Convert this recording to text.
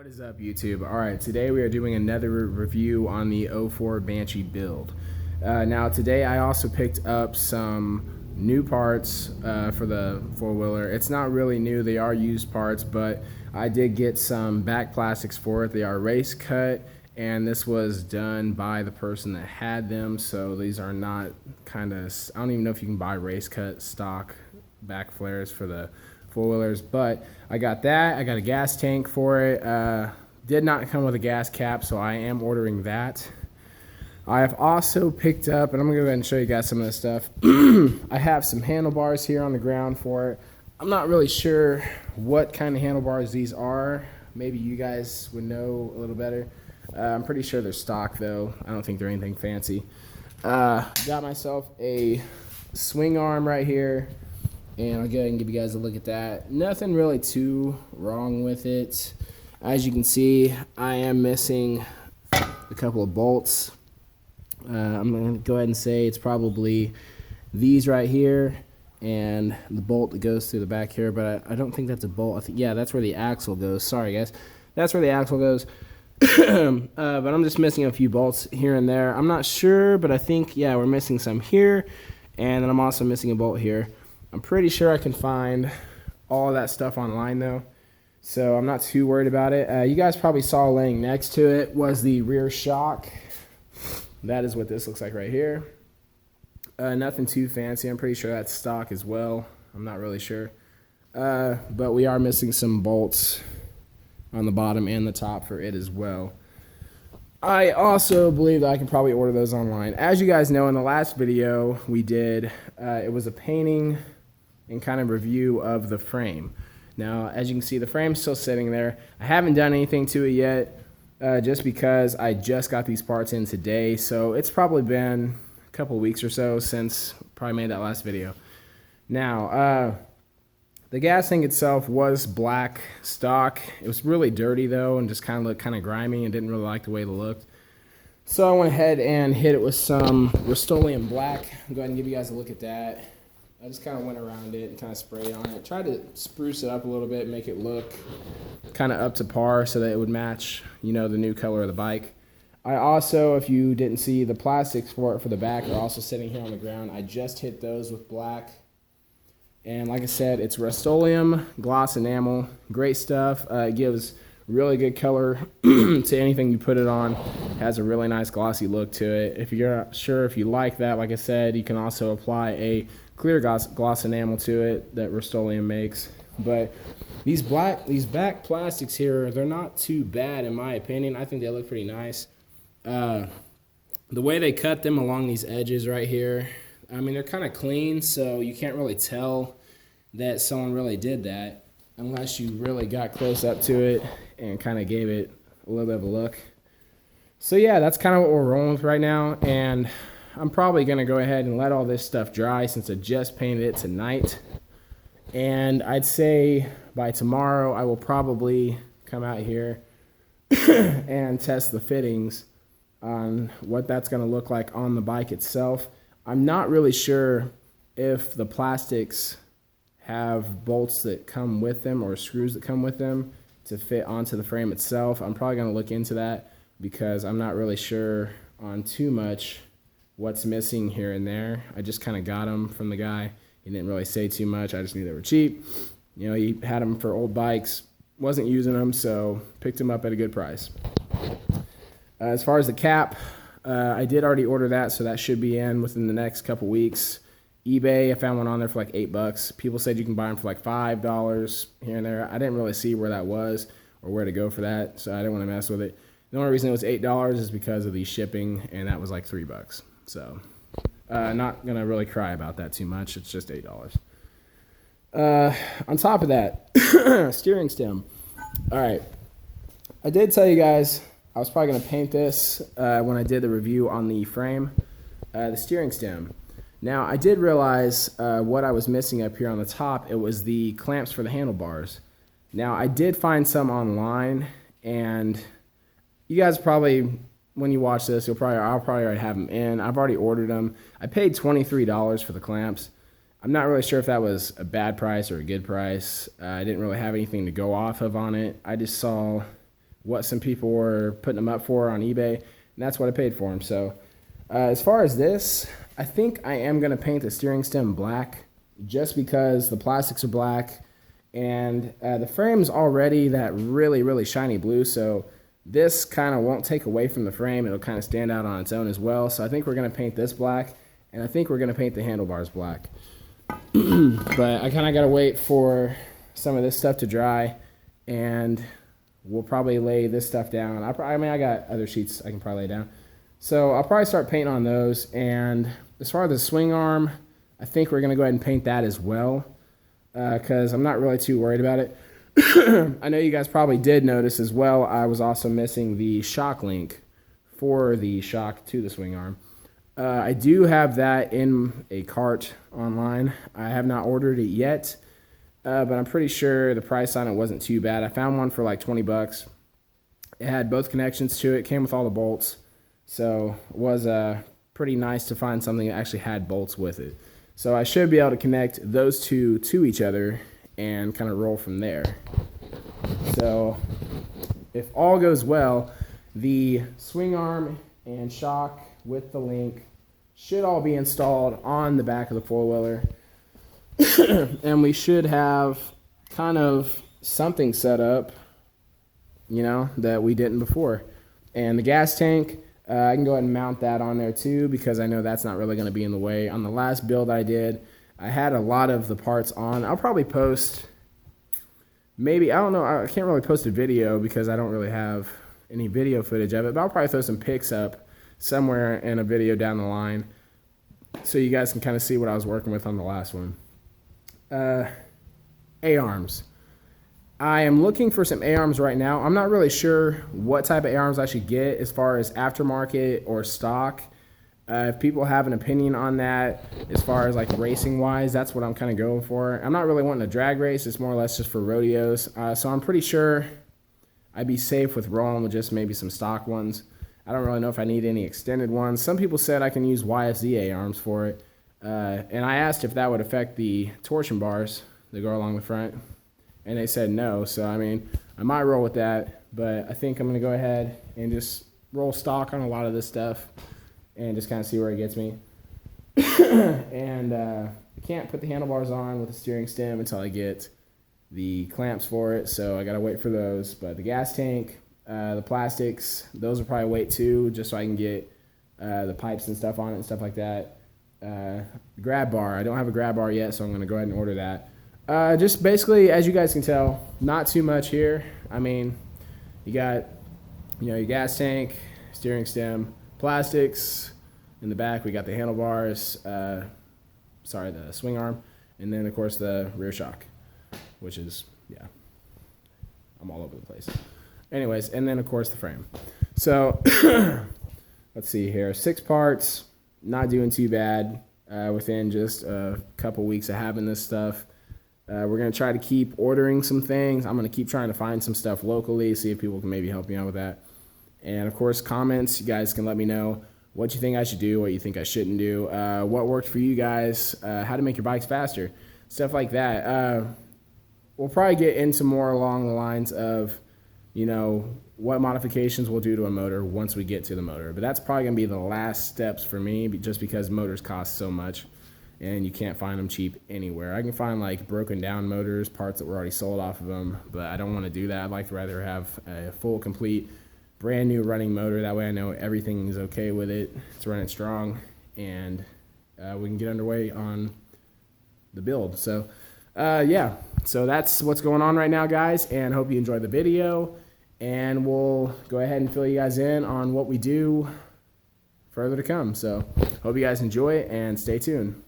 What is up, YouTube? Alright, today we are doing another review on the 04 Banshee build. Now today I also picked up some new parts for the four-wheeler. It's not really new, they are used parts, but I did get some back plastics for it. They are race cut, and this was done by the person that had them, so these are not I don't even know if you can buy race cut stock back flares for the four-wheelers, but I got that. I got a gas tank for it. Did not come with a gas cap, so I am ordering that. I have also picked up, and I'm gonna go ahead and show you guys some of this stuff. I have some handlebars here on the ground for it. I'm not really sure what kind of handlebars these are. Maybe you guys would know a little better. I'm pretty sure they're stock though. I don't think they're anything fancy. Got myself a swing arm right here, and I'll go ahead and give you guys a look at that. Nothing really too wrong with it. As you can see, I am missing a couple of bolts. I'm going to go ahead and say it's probably these right here and the bolt that goes through the back here, but I don't think that's a bolt. Yeah, that's where the axle goes. Sorry, guys. That's where the axle goes. But I'm just missing a few bolts here and there. I'm not sure, but I think, yeah, we're missing some here, and then I'm also missing a bolt here. I'm pretty sure I can find all of that stuff online though, so I'm not too worried about it. You guys probably saw laying next to it was the rear shock. That is what this looks like right here. Nothing too fancy. I'm pretty sure that's stock as well. I'm not really sure. But we are missing some bolts on the bottom and the top for it as well. I also believe that I can probably order those online. As you guys know, in the last video we did, it was a painting and kind of review of the frame. Now, as you can see, the frame's still sitting there. I haven't done anything to it yet, just because I just got these parts in today, so it's probably been a couple weeks or so since probably made that last video. Now, the gas tank itself was black stock. It was really dirty though, and just kind of looked kind of grimy, and didn't really like the way it looked. So I went ahead and hit it with some Rust-Oleum black. I'll go ahead and give you guys a look at that. I just kind of went around it and kind of sprayed on it. Tried to spruce it up a little bit, make it look kind of up to par so that it would match, you know, the new color of the bike. I also, if you didn't see, the plastics for it for the back are also sitting here on the ground. I just hit those with black. And like I said, it's Rust-Oleum gloss enamel. Great stuff. It gives really good color to anything you put it on. Has a really nice glossy look to it. If you're not sure if you like that, like I said, you can also apply a clear gloss enamel to it that Rust-Oleum makes. But these back plastics here, they're not too bad in my opinion. I think they look pretty nice. The way they cut them along these edges right here, I mean, they're kind of clean, so you can't really tell that someone really did that unless you really got close up to it and kind of gave it a little bit of a look. So yeah, that's kind of what we're rolling with right now, and I'm probably going to go ahead and let all this stuff dry since I just painted it tonight. And I'd say by tomorrow I will probably come out here and test the fittings on what that's going to look like on the bike itself. I'm not really sure if the plastics have bolts that come with them or screws that come with them to fit onto the frame itself. I'm probably going to look into that because I'm not really sure on too much what's missing here and there. I just kind of got them from the guy. He didn't really say too much. I just knew they were cheap. You know, he had them for old bikes, wasn't using them, so picked them up at a good price. As far as the cap, I did already order that, so that should be in within the next couple weeks. eBay, I found one on there for like $8. People said you can buy them for like $5 here and there. I didn't really see where that was or where to go for that, so I didn't want to mess with it. The only reason it was $8 is because of the shipping, and that was like $3. So, not gonna really cry about that too much. It's just $8. On top of that, steering stem. All right, I did tell you guys I was probably gonna paint this when I did the review on the frame, the steering stem. Now I did realize what I was missing up here on the top. It was the clamps for the handlebars. Now I did find some online, and you guys probably, when you watch this, I'll probably already have them in. I've already ordered them. I paid $23 for the clamps. I'm not really sure if that was a bad price or a good price. I didn't really have anything to go off of on it. I just saw what some people were putting them up for on eBay, and that's what I paid for them. So as far as this, I think I am going to paint the steering stem black just because the plastics are black, and the frame's already that really, really shiny blue, so this kind of won't take away from the frame. It'll kind of stand out on its own as well. So I think we're going to paint this black, and I think we're going to paint the handlebars black. But I kind of got to wait for some of this stuff to dry, and we'll probably lay this stuff down. I mean, I got other sheets I can probably lay down. So I'll probably start painting on those. And as far as the swing arm, I think we're going to go ahead and paint that as well, because I'm not really too worried about it. I know you guys probably did notice as well, I was also missing the shock link for the shock to the swing arm. I do have that in a cart online. I have not ordered it yet, but I'm pretty sure the price on it wasn't too bad. I found one for like 20 bucks. It had both connections to it, came with all the bolts, so it was pretty nice to find something that actually had bolts with it. So I should be able to connect those two to each other and kind of roll from there. So if all goes well, the swing arm and shock with the link should all be installed on the back of the four-wheeler. And we should have kind of something set up, you know, that we didn't before. And the gas tank, I can go ahead and mount that on there too, because I know that's not really going to be in the way. On the last build I did, I had a lot of the parts on. I'll probably post, maybe, I don't know, I can't really post a video because I don't really have any video footage of it, but I'll probably throw some pics up somewhere in a video down the line so you guys can kind of see what I was working with on the last one. A-arms. I am looking for some A-arms right now. I'm not really sure what type of A-arms I should get as far as aftermarket or stock. If people have an opinion on that, as far as like racing wise, that's what I'm kind of going for. I'm not really wanting a drag race. It's more or less just for rodeos. So I'm pretty sure I'd be safe with rolling with just maybe some stock ones. I don't really know if I need any extended ones. Some people said I can use YFZ A-arms for it. And I asked if that would affect the torsion bars that go along the front, and they said no. So I mean, I might roll with that, but I think I'm going to go ahead and just roll stock on a lot of this stuff and just kind of see where it gets me. And I can't put the handlebars on with the steering stem until I get the clamps for it, so I got to wait for those. But the gas tank, the plastics, those will probably wait too, just so I can get the pipes and stuff on it and stuff like that. Grab bar, I don't have a grab bar yet, so I'm going to go ahead and order that. Just basically, as you guys can tell, not too much here. I mean, you got, you know, your gas tank, steering stem, plastics. In the back, we got the handlebars, the swing arm, and then, of course, the rear shock, which is, yeah, I'm all over the place. Anyways, and then, of course, the frame. So, let's see here. 6 parts, not doing too bad within just a couple weeks of having this stuff. We're going to try to keep ordering some things. I'm going to keep trying to find some stuff locally, see if people can maybe help me out with that. And, of course, comments. You guys can let me know what you think I should do, what you think I shouldn't do, what worked for you guys, how to make your bikes faster, stuff like that. We'll probably get into more along the lines of, you know, what modifications we'll do to a motor once we get to the motor. But that's probably going to be the last steps for me, just because motors cost so much and you can't find them cheap anywhere. I can find like broken down motors, parts that were already sold off of them, but I don't want to do that. I'd like to rather have a full, complete, brand new running motor. That way I know everything is okay with it. It's running strong, and we can get underway on the build. So yeah, so that's what's going on right now, guys, and hope you enjoyed the video, and we'll go ahead and fill you guys in on what we do further to come. So hope you guys enjoy it and stay tuned.